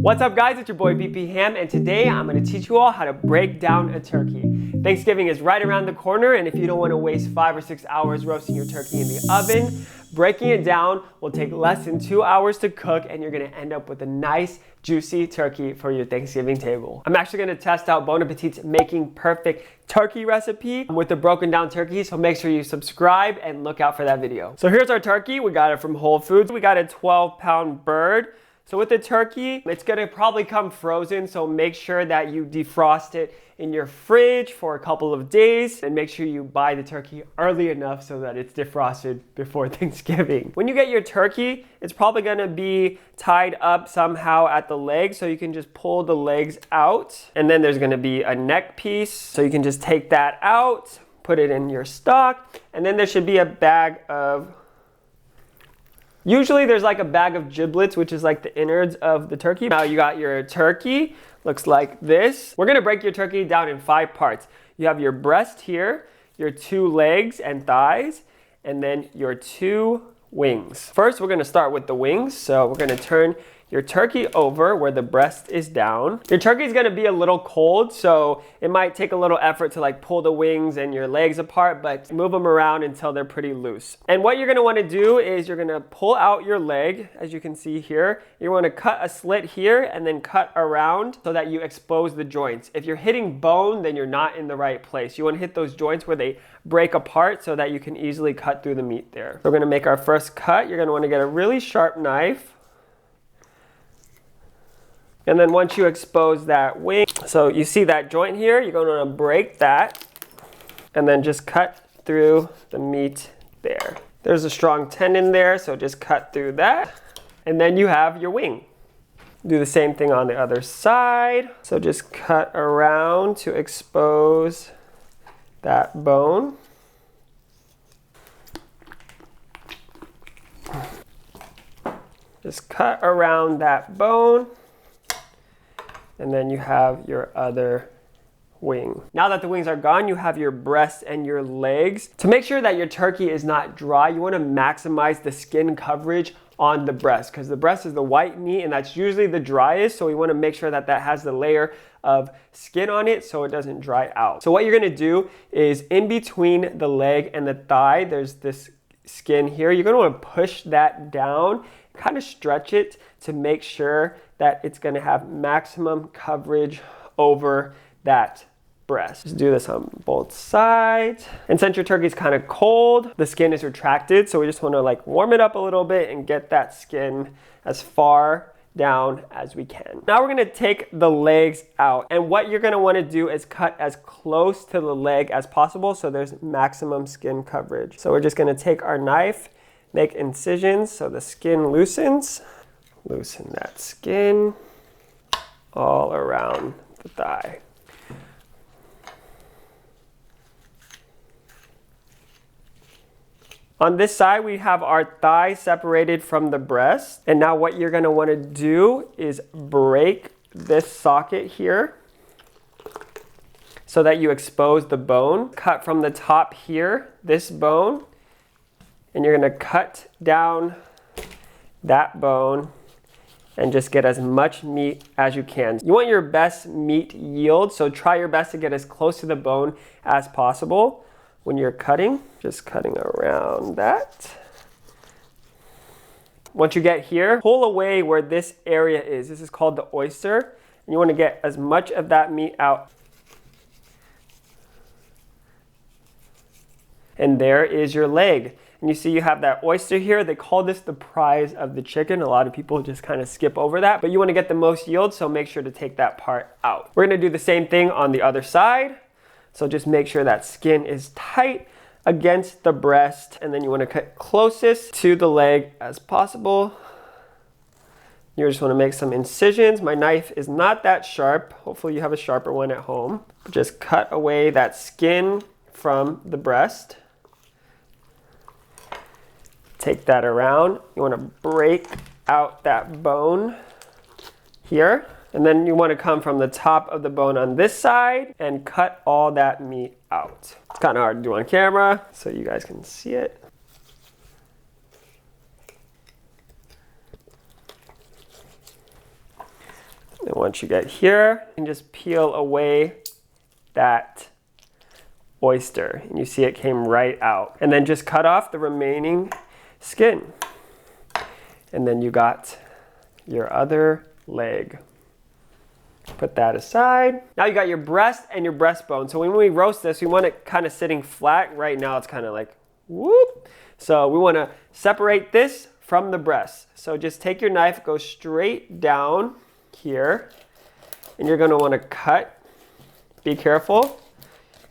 What's up guys, it's your boy BP Ham, and today I'm going to teach you all how to break down a turkey. Thanksgiving is right around the corner, and if you don't want to waste 5 or 6 hours roasting your turkey in the oven, breaking it down will take less than 2 hours to cook, and you're going to end up with a nice, juicy turkey for your Thanksgiving table. I'm actually going to test out Bon Appetit's Making Perfect turkey recipe with the broken down turkey, so make sure you subscribe and look out for that video. So here's our turkey. We got it from Whole Foods. We got a 12-pound bird. So with the turkey, it's gonna probably come frozen, so make sure that you defrost it in your fridge for a couple of days, and make sure you buy the turkey early enough so that it's defrosted before Thanksgiving. When you get your turkey, it's probably gonna be tied up somehow at the legs, so you can just pull the legs out, and then there's gonna be a neck piece, so you can just take that out, put it in your stock, and then there should be a bag of usually there's like a bag of giblets, which is like the innards of the turkey. Now you got your turkey, looks like this. We're gonna break your turkey down in 5 parts. You have your breast here, your 2 legs and thighs, and then your 2 wings. First, we're gonna start with the wings. So we're gonna turn your turkey over where the breast is down. Your turkey is gonna be a little cold, so it might take a little effort to like pull the wings and your legs apart, but move them around until they're pretty loose. And what you're gonna wanna do is you're gonna pull out your leg, as you can see here. You wanna cut a slit here and then cut around so that you expose the joints. If you're hitting bone, then you're not in the right place. You wanna hit those joints where they break apart so that you can easily cut through the meat there. We're gonna make our first cut. You're gonna wanna get a really sharp knife. And then once you expose that wing, so you see that joint here, you're going to want to break that and then just cut through the meat there. There's a strong tendon there, so just cut through that. And then you have your wing. Do the same thing on the other side. So just cut around to expose that bone. Just cut around that bone. And then you have your other wing. Now that the wings are gone, you have your breast and your legs. To make sure that your turkey is not dry, you want to maximize the skin coverage on the breast, because the breast is the white meat and that's usually the driest, so we want to make sure that that has the layer of skin on it so it doesn't dry out. So what you're going to do is in between the leg and the thigh, there's this skin here. You're going to want to push that down, kind of stretch it to make sure that it's going to have maximum coverage over that breast. Just do this on both sides. And since your turkey is kind of cold, the skin is retracted, so we just want to like warm it up a little bit and get that skin as far down as we can. Now we're going to take the legs out, and what you're going to want to do is cut as close to the leg as possible so there's maximum skin coverage. So we're just going to take our knife, make incisions so the skin loosens. Loosen that skin all around the thigh. On this side, we have our thigh separated from the breast. And now what you're going to want to do is break this socket here so that you expose the bone. Cut from the top here, this bone, and you're going to cut down that bone and just get as much meat as you can. You want your best meat yield, so try your best to get as close to the bone as possible when you're cutting. Just cutting around that. Once you get here, pull away where this area is. This is called the oyster, and you want to get as much of that meat out. And there is your leg. And you see you have that oyster here. They call this the prize of the chicken. A lot of people just kind of skip over that, but you want to get the most yield, so make sure to take that part out. We're going to do the same thing on the other side. So just make sure that skin is tight against the breast, and then you want to cut closest to the leg as possible. You just want to make some incisions. My knife is not that sharp. Hopefully you have a sharper one at home. Just cut away that skin from the breast. Take that around. You want to break out that bone here. And then you want to come from the top of the bone on this side and cut all that meat out. It's kind of hard to do on camera, so you guys can see it. Once you get here, you can just peel away that oyster. And you see it came right out. And then just cut off the remaining skin. And then you got your other leg. Put that aside. Now you got your breast and your breastbone. So when we roast this, we want it kind of sitting flat. Right now it's kind of like whoop. So we want to separate this from the breast. So just take your knife, go straight down here, and you're going to want to cut, be careful,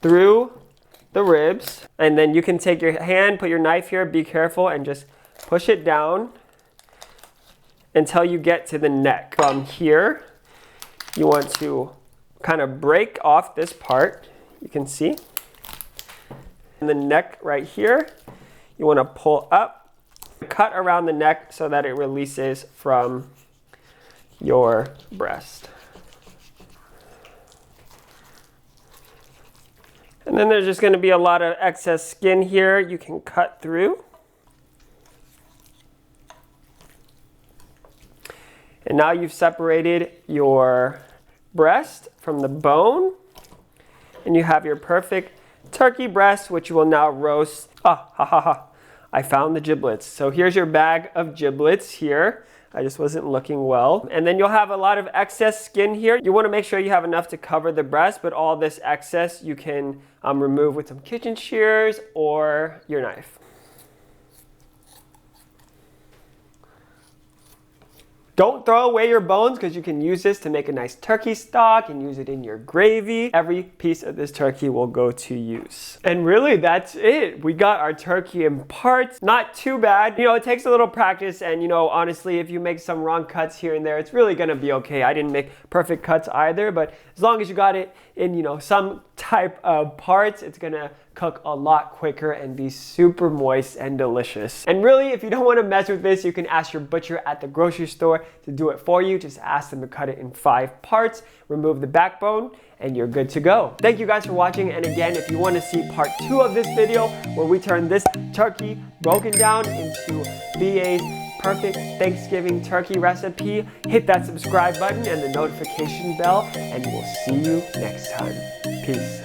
through the ribs. And then you can take your hand, put your knife here, be careful, and just push it down until you get to the neck. From here, you want to kind of break off this part, you can see. And the neck right here, you want to pull up, cut around the neck so that it releases from your breast. And then there's just going to be a lot of excess skin here you can cut through. And now you've separated your breast from the bone. And you have your perfect turkey breast, which you will now roast. I found the giblets. So here's your bag of giblets here. I just wasn't looking well. And then you'll have a lot of excess skin here. You want to make sure you have enough to cover the breast, but all this excess you can remove with some kitchen shears or your knife. Don't throw away your bones because you can use this to make a nice turkey stock and use it in your gravy. Every piece of this turkey will go to use. And really, that's it. We got our turkey in parts. Not too bad. You know, it takes a little practice, and you know, honestly, if you make some wrong cuts here and there, it's really gonna be okay. I didn't make perfect cuts either, but as long as you got it in, you know, some type of parts, it's gonna cook a lot quicker and be super moist and delicious. And really, if you don't want to mess with this, you can ask your butcher at the grocery store to do it for you. Just ask them to cut it in 5 parts, remove the backbone, and you're good to go. Thank you guys for watching. And again, if you want to see part 2 of this video where we turn this turkey broken down into BA's perfect Thanksgiving turkey recipe, hit that subscribe button and the notification bell, and we'll see you next time. Peace.